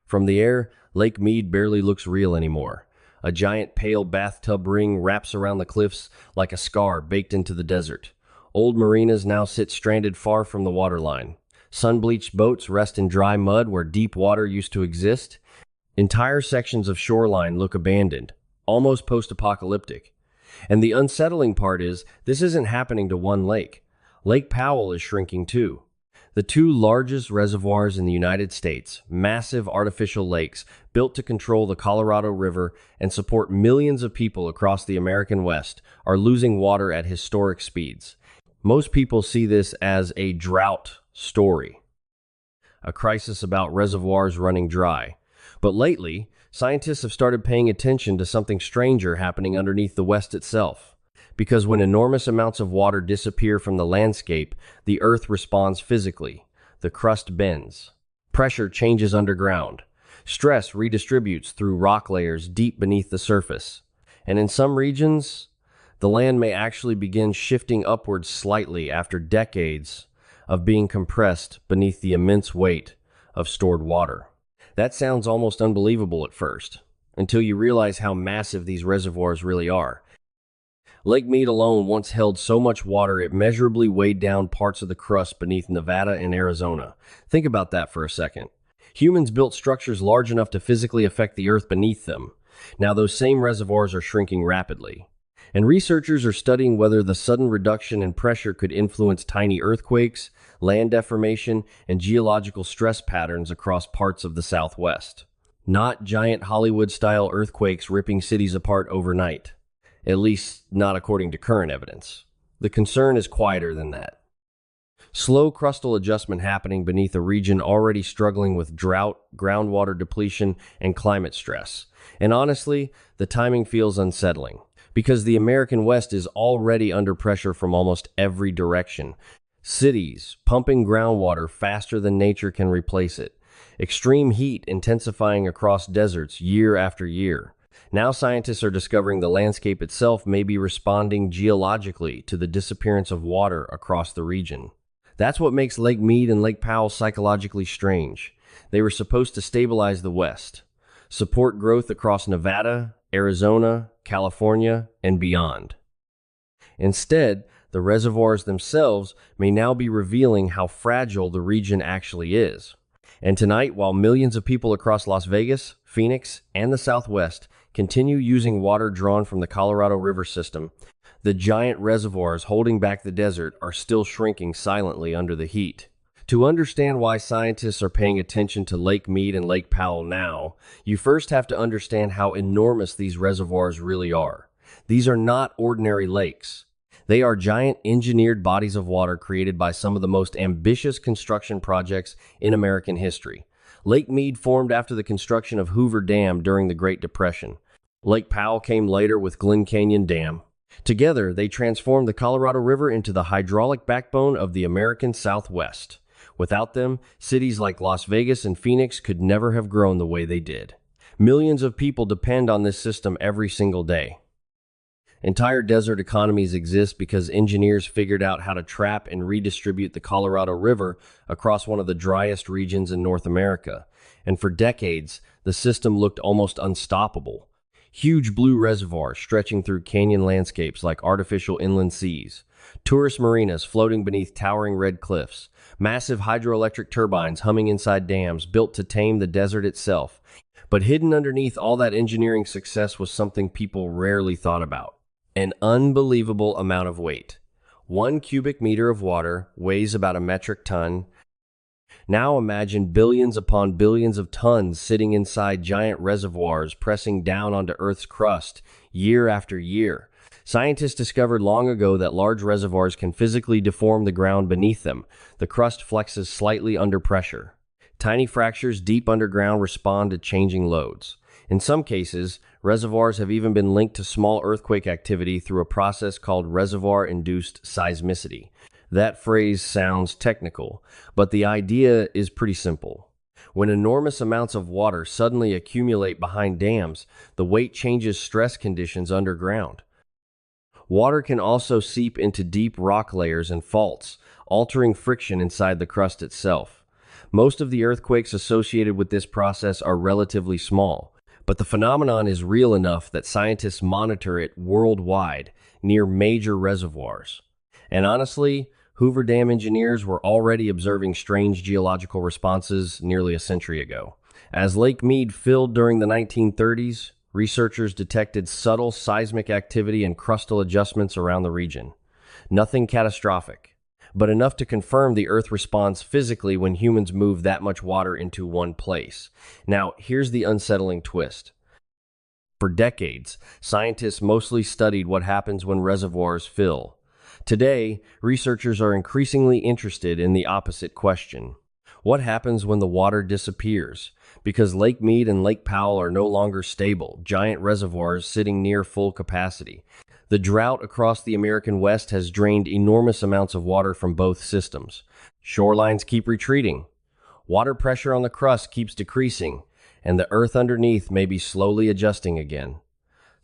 From the air, Lake Mead barely looks real anymore. A giant pale bathtub ring wraps around the cliffs like a scar baked into the desert. Old marinas now sit stranded far from the waterline. Sun-bleached boats rest in dry mud where deep water used to exist. Entire sections of shoreline look abandoned, almost post-apocalyptic. And the unsettling part is, this isn't happening to one lake. Lake Powell is shrinking too. The two largest reservoirs in the United States, massive artificial lakes built to control the Colorado River and support millions of people across the American West, are losing water at historic speeds. Most people see this as a drought story, a crisis about reservoirs running dry. But lately, scientists have started paying attention to something stranger happening underneath the West itself. Because when enormous amounts of water disappear from the landscape, the Earth responds physically. The crust bends. Pressure changes underground. Stress redistributes through rock layers deep beneath the surface. And in some regions, the land may actually begin shifting upwards slightly after decades of being compressed beneath the immense weight of stored water. That sounds almost unbelievable at first, until you realize how massive these reservoirs really are. Lake Mead alone once held so much water it measurably weighed down parts of the crust beneath Nevada and Arizona. Think about that for a second. Humans built structures large enough to physically affect the earth beneath them. Now those same reservoirs are shrinking rapidly. And researchers are studying whether the sudden reduction in pressure could influence tiny earthquakes, land deformation, and geological stress patterns across parts of the Southwest. Not giant Hollywood-style earthquakes ripping cities apart overnight. At least, not according to current evidence. The concern is quieter than that. Slow crustal adjustment happening beneath a region already struggling with drought, groundwater depletion, and climate stress. And honestly, the timing feels unsettling. Because the American West is already under pressure from almost every direction. Cities pumping groundwater faster than nature can replace it. Extreme heat intensifying across deserts year after year. Now scientists are discovering the landscape itself may be responding geologically to the disappearance of water across the region. That's what makes Lake Mead and Lake Powell psychologically strange. They were supposed to stabilize the West, support growth across Nevada, Arizona, California, and beyond. Instead, the reservoirs themselves may now be revealing how fragile the region actually is. And tonight, while millions of people across Las Vegas, Phoenix, and the Southwest continue using water drawn from the Colorado River system, the giant reservoirs holding back the desert are still shrinking silently under the heat. To understand why scientists are paying attention to Lake Mead and Lake Powell now, you first have to understand how enormous these reservoirs really are. These are not ordinary lakes. They are giant engineered bodies of water created by some of the most ambitious construction projects in American history. Lake Mead formed after the construction of Hoover Dam during the Great Depression. Lake Powell came later with Glen Canyon Dam. Together, they transformed the Colorado River into the hydraulic backbone of the American Southwest. Without them, cities like Las Vegas and Phoenix could never have grown the way they did. Millions of people depend on this system every single day. Entire desert economies exist because engineers figured out how to trap and redistribute the Colorado River across one of the driest regions in North America. And for decades, the system looked almost unstoppable. Huge blue reservoirs stretching through canyon landscapes like artificial inland seas. Tourist marinas floating beneath towering red cliffs. Massive hydroelectric turbines humming inside dams built to tame the desert itself. But hidden underneath all that engineering success was something people rarely thought about. An unbelievable amount of weight. 1 cubic meter of water weighs about a metric ton. Now imagine billions upon billions of tons sitting inside giant reservoirs pressing down onto Earth's crust year after year. Scientists discovered long ago that large reservoirs can physically deform the ground beneath them. The crust flexes slightly under pressure. Tiny fractures deep underground respond to changing loads. In some cases, reservoirs have even been linked to small earthquake activity through a process called reservoir-induced seismicity. That phrase sounds technical, but the idea is pretty simple. When enormous amounts of water suddenly accumulate behind dams, the weight changes stress conditions underground. Water can also seep into deep rock layers and faults, altering friction inside the crust itself. Most of the earthquakes associated with this process are relatively small, but the phenomenon is real enough that scientists monitor it worldwide near major reservoirs. And honestly, Hoover Dam engineers were already observing strange geological responses nearly a century ago. As Lake Mead filled during the 1930s, researchers detected subtle seismic activity and crustal adjustments around the region. Nothing catastrophic, but enough to confirm the Earth responds physically when humans move that much water into one place. Now, here's the unsettling twist. For decades, scientists mostly studied what happens when reservoirs fill. Today, researchers are increasingly interested in the opposite question. What happens when the water disappears? Because Lake Mead and Lake Powell are no longer stable, giant reservoirs sitting near full capacity. The drought across the American West has drained enormous amounts of water from both systems. Shorelines keep retreating. Water pressure on the crust keeps decreasing, and the earth underneath may be slowly adjusting again.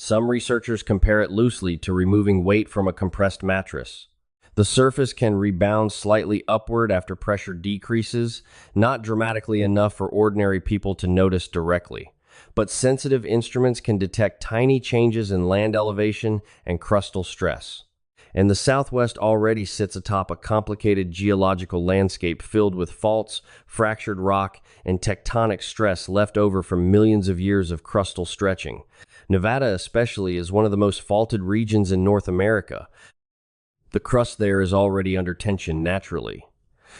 Some researchers compare it loosely to removing weight from a compressed mattress. The surface can rebound slightly upward after pressure decreases, not dramatically enough for ordinary people to notice directly. But sensitive instruments can detect tiny changes in land elevation and crustal stress. And the Southwest already sits atop a complicated geological landscape filled with faults, fractured rock, and tectonic stress left over from millions of years of crustal stretching. Nevada especially is one of the most faulted regions in North America. The crust there is already under tension naturally.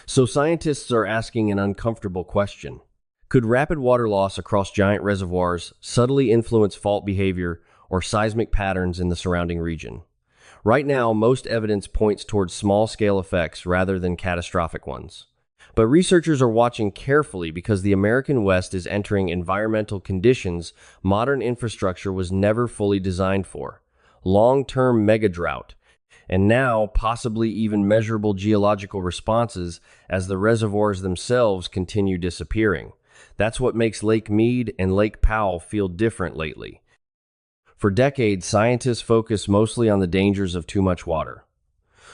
So scientists are asking an uncomfortable question. Could rapid water loss across giant reservoirs subtly influence fault behavior or seismic patterns in the surrounding region? Right now, most evidence points towards small-scale effects rather than catastrophic ones. But researchers are watching carefully because the American West is entering environmental conditions modern infrastructure was never fully designed for. Long-term mega-drought, and now possibly even measurable geological responses as the reservoirs themselves continue disappearing. That's what makes Lake Mead and Lake Powell feel different lately. For decades, scientists focused mostly on the dangers of too much water.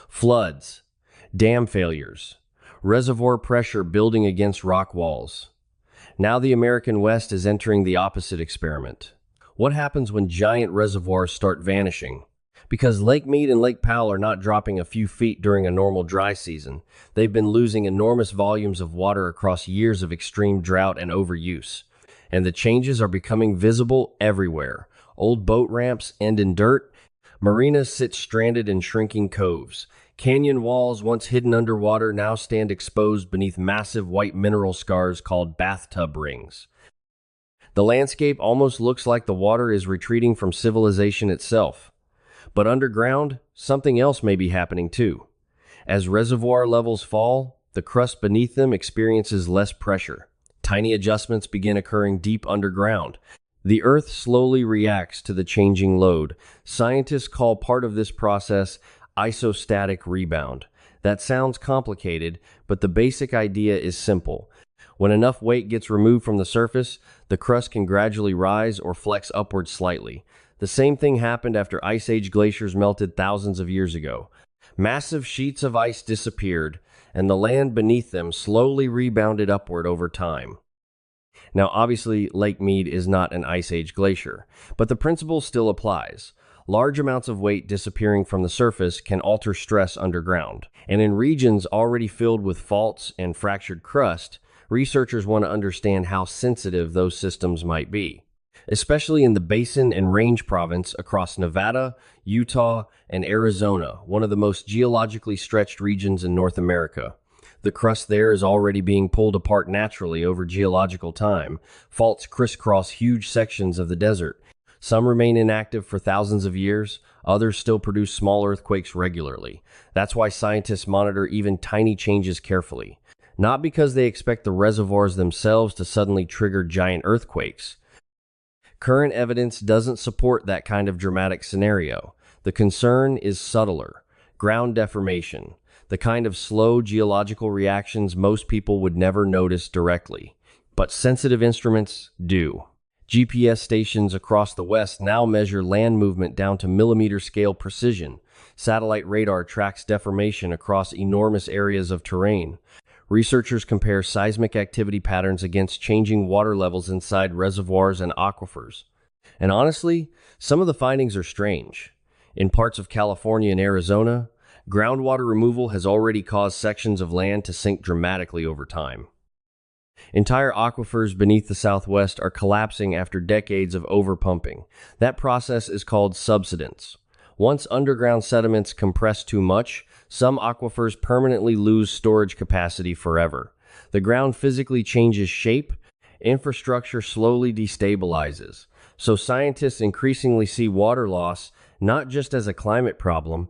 Floods, dam failures, reservoir pressure building against rock walls. Now the American West is entering the opposite experiment. What happens when giant reservoirs start vanishing? Because Lake Mead and Lake Powell are not dropping a few feet during a normal dry season. They've been losing enormous volumes of water across years of extreme drought and overuse. And the changes are becoming visible everywhere. Old boat ramps end in dirt. Marinas sit stranded in shrinking coves. Canyon walls, once hidden underwater, now stand exposed beneath massive white mineral scars called bathtub rings. The landscape almost looks like the water is retreating from civilization itself. But underground, something else may be happening too. As reservoir levels fall, the crust beneath them experiences less pressure. Tiny adjustments begin occurring deep underground. The Earth slowly reacts to the changing load. Scientists call part of this process isostatic rebound. That sounds complicated, but the basic idea is simple. When enough weight gets removed from the surface, the crust can gradually rise or flex upward slightly. The same thing happened after Ice Age glaciers melted thousands of years ago. Massive sheets of ice disappeared, and the land beneath them slowly rebounded upward over time. Now, obviously, Lake Mead is not an Ice Age glacier, but the principle still applies. Large amounts of weight disappearing from the surface can alter stress underground. And in regions already filled with faults and fractured crust, researchers want to understand how sensitive those systems might be. Especially in the Basin and Range Province across Nevada, Utah, and Arizona, one of the most geologically stretched regions in North America. The crust there is already being pulled apart naturally over geological time. Faults crisscross huge sections of the desert. Some remain inactive for thousands of years, others still produce small earthquakes regularly. That's why scientists monitor even tiny changes carefully. Not because they expect the reservoirs themselves to suddenly trigger giant earthquakes. Current evidence doesn't support that kind of dramatic scenario. The concern is subtler, ground deformation, the kind of slow geological reactions most people would never notice directly. But sensitive instruments do. GPS stations across the West now measure land movement down to millimeter-scale precision. Satellite radar tracks deformation across enormous areas of terrain. Researchers compare seismic activity patterns against changing water levels inside reservoirs and aquifers. And honestly, some of the findings are strange. In parts of California and Arizona, groundwater removal has already caused sections of land to sink dramatically over time. Entire aquifers beneath the Southwest are collapsing after decades of overpumping. That process is called subsidence. Once underground sediments compress too much, some aquifers permanently lose storage capacity forever. The ground physically changes shape, infrastructure slowly destabilizes. So scientists increasingly see water loss not just as a climate problem,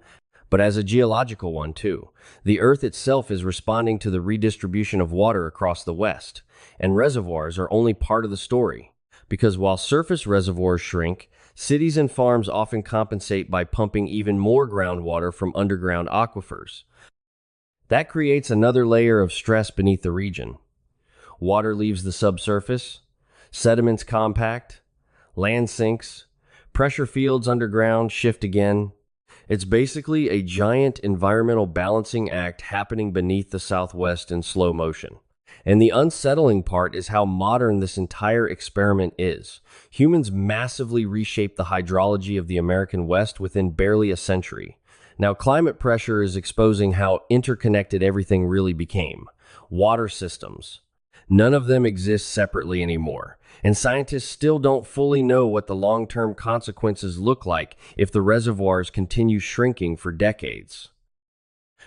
but as a geological one too. The Earth itself is responding to the redistribution of water across the West, and reservoirs are only part of the story. Because while surface reservoirs shrink, cities and farms often compensate by pumping even more groundwater from underground aquifers. That creates another layer of stress beneath the region. Water leaves the subsurface, sediments compact, land sinks, pressure fields underground shift again. It's basically a giant environmental balancing act happening beneath the Southwest in slow motion. And the unsettling part is how modern this entire experiment is. Humans massively reshaped the hydrology of the American West within barely a century. Now, climate pressure is exposing how interconnected everything really became. Water systems. None of them exist separately anymore, and scientists still don't fully know what the long-term consequences look like if the reservoirs continue shrinking for decades.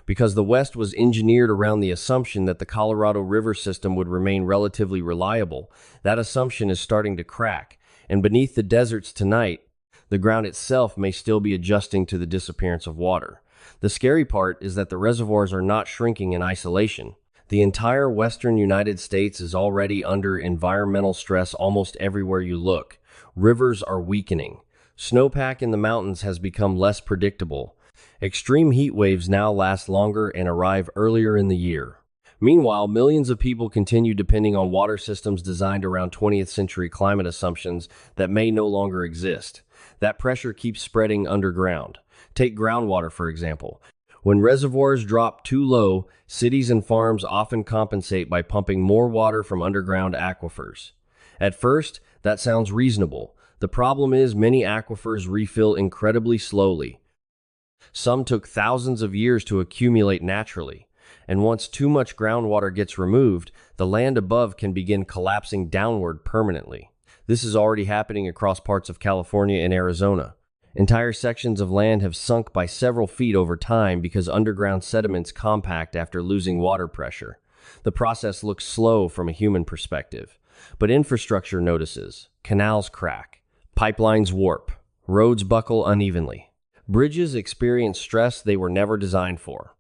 Because the West was engineered around the assumption that the Colorado River system would remain relatively reliable, that assumption is starting to crack, and beneath the deserts tonight, the ground itself may still be adjusting to the disappearance of water. The scary part is that the reservoirs are not shrinking in isolation. The entire western United States is already under environmental stress almost everywhere you look. Rivers are weakening. Snowpack in the mountains has become less predictable. Extreme heat waves now last longer and arrive earlier in the year. Meanwhile, millions of people continue depending on water systems designed around 20th century climate assumptions that may no longer exist. That pressure keeps spreading underground. Take groundwater, for example. When reservoirs drop too low, cities and farms often compensate by pumping more water from underground aquifers. At first, that sounds reasonable. The problem is many aquifers refill incredibly slowly. Some took thousands of years to accumulate naturally, and once too much groundwater gets removed, the land above can begin collapsing downward permanently. This is already happening across parts of California and Arizona. Entire sections of land have sunk by several feet over time because underground sediments compact after losing water pressure. The process looks slow from a human perspective, but infrastructure notices. Canals crack, pipelines warp, roads buckle unevenly. Bridges experience stress they were never designed for.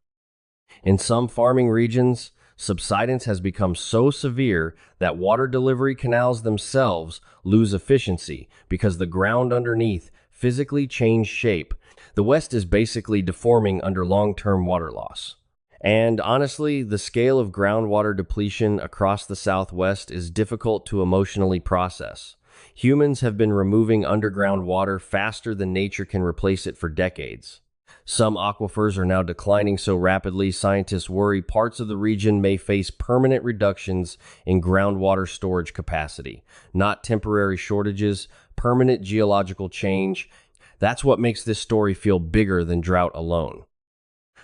In some farming regions, subsidence has become so severe that water delivery canals themselves lose efficiency because the ground underneath physically changed shape. The West is basically deforming under long-term water loss. And honestly, the scale of groundwater depletion across the Southwest is difficult to emotionally process. Humans have been removing underground water faster than nature can replace it for decades. Some aquifers are now declining so rapidly, scientists worry parts of the region may face permanent reductions in groundwater storage capacity. Not temporary shortages, permanent geological change. That's what makes this story feel bigger than drought alone.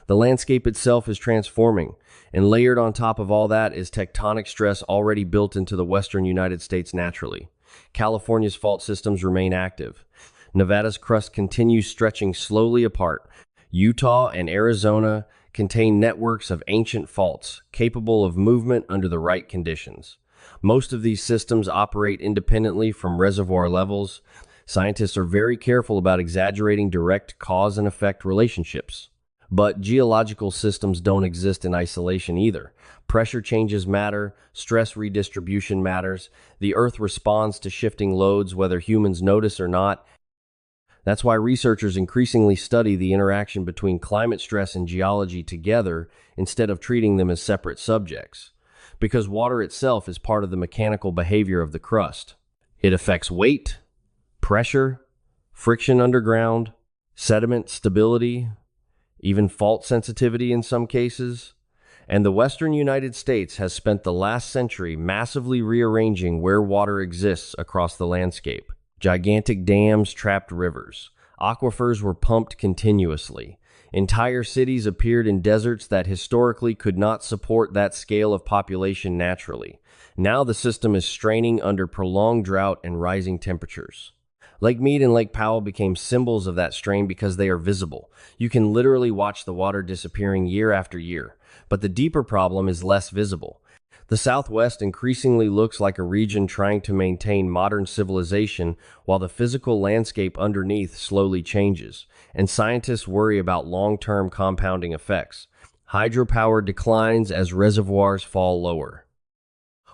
The landscape itself is transforming, and layered on top of all that is tectonic stress already built into the western United States naturally. California's fault systems remain active. Nevada's crust continues stretching slowly apart. Utah and Arizona contain networks of ancient faults capable of movement under the right conditions. Most of these systems operate independently from reservoir levels. Scientists are very careful about exaggerating direct cause and effect relationships. But geological systems don't exist in isolation either. Pressure changes matter, stress redistribution matters. The Earth responds to shifting loads whether humans notice or not. That's why researchers increasingly study the interaction between climate stress and geology together instead of treating them as separate subjects. Because water itself is part of the mechanical behavior of the crust. It affects weight, pressure, friction underground, sediment stability, even fault sensitivity in some cases. And the western United States has spent the last century massively rearranging where water exists across the landscape. Gigantic dams trapped rivers. Aquifers were pumped continuously. Entire cities appeared in deserts that historically could not support that scale of population naturally. Now the system is straining under prolonged drought and rising temperatures. Lake Mead and Lake Powell became symbols of that strain because they are visible. You can literally watch the water disappearing year after year. But the deeper problem is less visible. The Southwest increasingly looks like a region trying to maintain modern civilization while the physical landscape underneath slowly changes, and scientists worry about long-term compounding effects. Hydropower declines as reservoirs fall lower.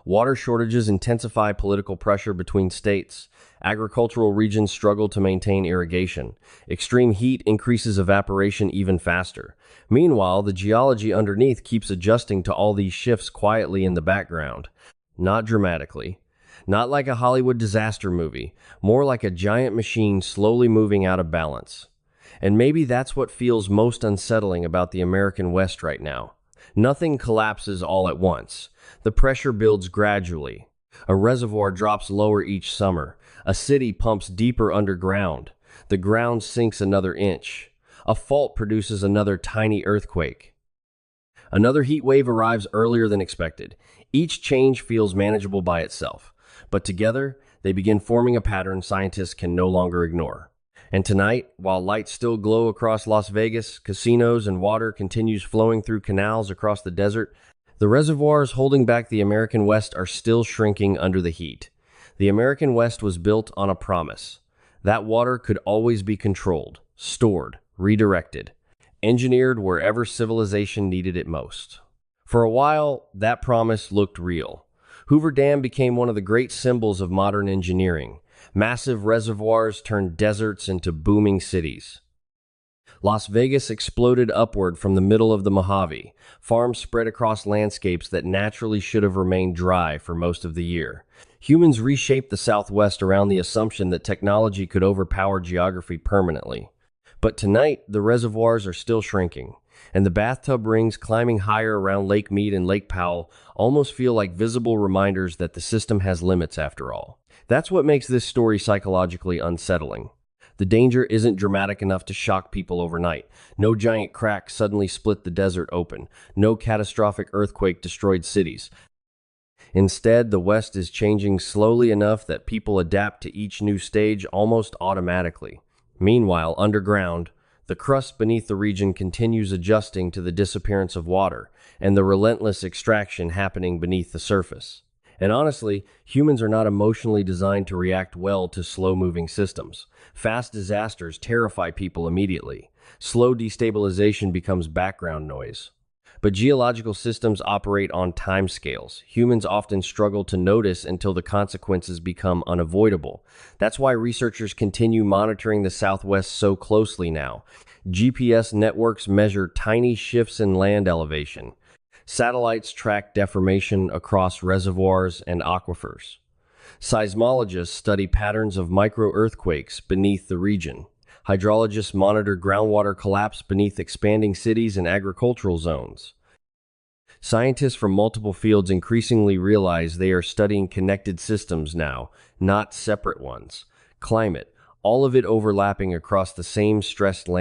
Water shortages intensify political pressure between states. Agricultural regions struggle to maintain irrigation. Extreme heat increases evaporation even faster. Meanwhile, the geology underneath keeps adjusting to all these shifts quietly in the background. Not dramatically. Not like a Hollywood disaster movie. More like a giant machine slowly moving out of balance. And maybe that's what feels most unsettling about the American West right now. Nothing collapses all at once. The pressure builds gradually. A reservoir drops lower each summer. A city pumps deeper underground. The ground sinks another inch. A fault produces another tiny earthquake. Another heat wave arrives earlier than expected. Each change feels manageable by itself, but together they begin forming a pattern scientists can no longer ignore. And tonight, while lights still glow across Las Vegas, casinos, and water continues flowing through canals across the desert, the reservoirs holding back the American West are still shrinking under the heat. The American West was built on a promise. That water could always be controlled, stored, redirected, engineered wherever civilization needed it most. For a while, that promise looked real. Hoover Dam became one of the great symbols of modern engineering. Massive reservoirs turned deserts into booming cities. Las Vegas exploded upward from the middle of the Mojave. Farms spread across landscapes that naturally should have remained dry for most of the year. Humans reshaped the Southwest around the assumption that technology could overpower geography permanently. But tonight, the reservoirs are still shrinking, and the bathtub rings climbing higher around Lake Mead and Lake Powell almost feel like visible reminders that the system has limits after all. That's what makes this story psychologically unsettling. The danger isn't dramatic enough to shock people overnight. No giant crack suddenly split the desert open. No catastrophic earthquake destroyed cities. Instead, the West is changing slowly enough that people adapt to each new stage almost automatically. Meanwhile, underground, the crust beneath the region continues adjusting to the disappearance of water and the relentless extraction happening beneath the surface. And honestly, humans are not emotionally designed to react well to slow-moving systems. Fast disasters terrify people immediately. Slow destabilization becomes background noise. But geological systems operate on timescales. Humans often struggle to notice until the consequences become unavoidable. That's why researchers continue monitoring the Southwest so closely now. GPS networks measure tiny shifts in land elevation. Satellites track deformation across reservoirs and aquifers. Seismologists study patterns of micro-earthquakes beneath the region. Hydrologists monitor groundwater collapse beneath expanding cities and agricultural zones. Scientists from multiple fields increasingly realize they are studying connected systems now, not separate ones. Climate, all of it overlapping across the same stressed landscape.